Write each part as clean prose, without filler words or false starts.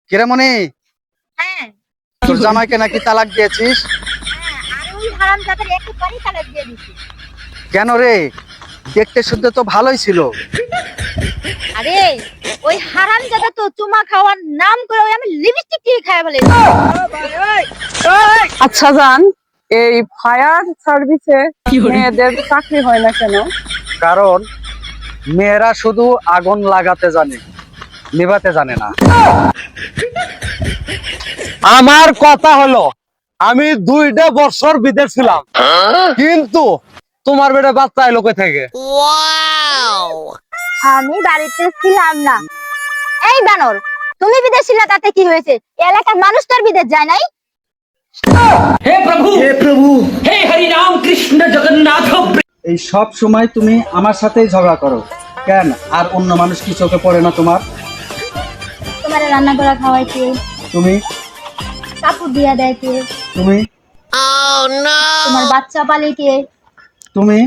কিরে মনি, হ্যাঁ তোর জামাইকে নাকি তালাক দিয়েছিস? আর ওই হারামজাদার একেবারেই তালাক দিয়ে দিছি। কেন রে? দেখতে শুদ্ধ তো ভালোই ছিল। আরে ওই হারামজাদা তো চুমা খাওয়ার নাম করে ওই আমি লিপস্টিক দিয়ে খায় বলে। আচ্ছা জান, এই ফায়ার সার্ভিসে মেয়েদের চাকরি হয় না কেন? কারণ মেয়েরা শুধু আগুন লাগাতে জানে, নিভাতে জানে না। আমার কথা হলো, আমি 2টা বছর বিদেশ ছিলাম, কিন্তু তোমার বেটা বাচ্চা এলো কই থেকে? আমি বাড়িতে ছিলাম না। এই বানর, তুমি বিদেশ ছিলে তাতে কি হয়েছে? এলাকার মানুষ তো আর বিদেশ যায় নাই। हे प्रभु हे हरि राम कृष्ण जगन्नाथ। এই সব সময় তুমি আমার সাথেই ঝগড়া করো কেন? আর অন্য মানুষ কি চোখে পড়ে না তোমার? তোমার রান্না করা খাওয়াইতে, তুমি কাপড় দিয়া দেয় কে? তুমি তোমার বাচ্চা পালে কে? তুমি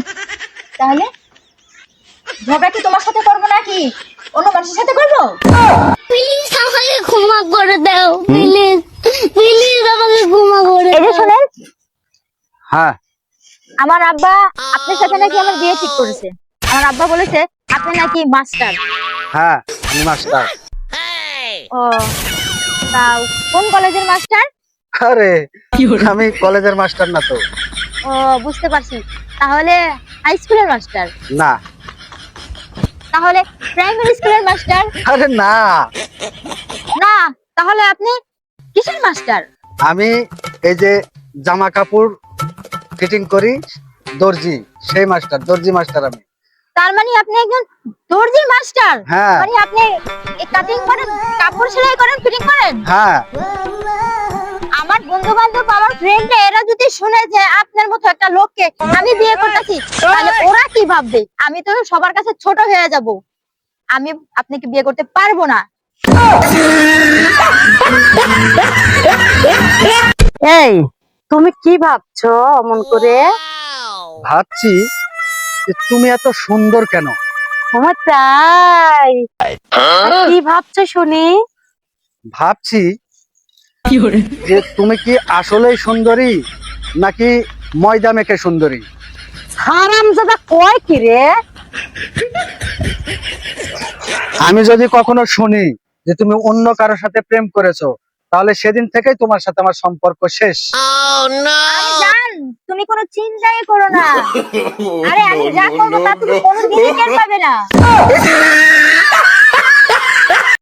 তাহলে ঝগড়া কি তোমার সাথে করবো নাকি অন্য মানুষের সাথে করবো? প্লিজ আমাকে ক্ষমা করে দাও, প্লিজ প্লিজ আমাকে ক্ষমা করে এই যে শোনেন, হ্যাঁ, আমার আব্বা আপনার সাথে নাকি আমার বিয়ে ঠিক করেছে। আমার আব্বা বলেছে আপনি নাকি মাস্টার। হ্যাঁ আমি মাস্টার। ও, তাও কোন কলেজের মাস্টার? আরে আমি কলেজের মাস্টার না তো। ও, বুঝতে পারছি। তাহলে হাই স্কুলের মাস্টার? না। তাহলে প্রাইমারি স্কুলের মাস্টার? আরে না, না, তাহলে আপনি কিসের মাস্টার? আমি এই যে জামা কাপড় ফিটিং করি, দর্জি, সেই মাস্টার, দর্জি মাস্টার আমি। তার মানে আপনি একজন দর্জির মাস্টার? হ্যাঁ। মানে আপনি কাটিং করেন, কাপড় সেলাই করেন, ফিটিং করেন? হ্যাঁ। আমার বন্ধু বান্ধব, আমার ফ্রেন্ড এরা যদি শুনে যে আপনার মতো একটা লোককে আমি বিয়ে করতেছি, তাহলে ওরা কি ভাববে? আমি তো সবার কাছে ছোট হয়ে যাব। আমি আপনাকে বিয়ে করতে পারবো না। এই, তুমি কি ভাবছো অমন করে? ভাবছি যে তুমি এত সুন্দর কেন? আমার তাই, কি ভাবছো শুনি? ভাবছি যে তুমি কি আসলেই সুন্দরী নাকি ময়দা মেখে সুন্দরী? হারামজাদা কয় কি রে? আমি যদি কখনো শুনি যে তুমি অন্য কারোর সাথে প্রেম করেছো, তাহলে সেদিন থেকেই তোমার সাথে আমার সম্পর্ক শেষ। আরে জান, তুমি কোনো চিন্তাই করো না। আরে আমি যা করবো তা তুমি কোনোদিনই টের পাবে না।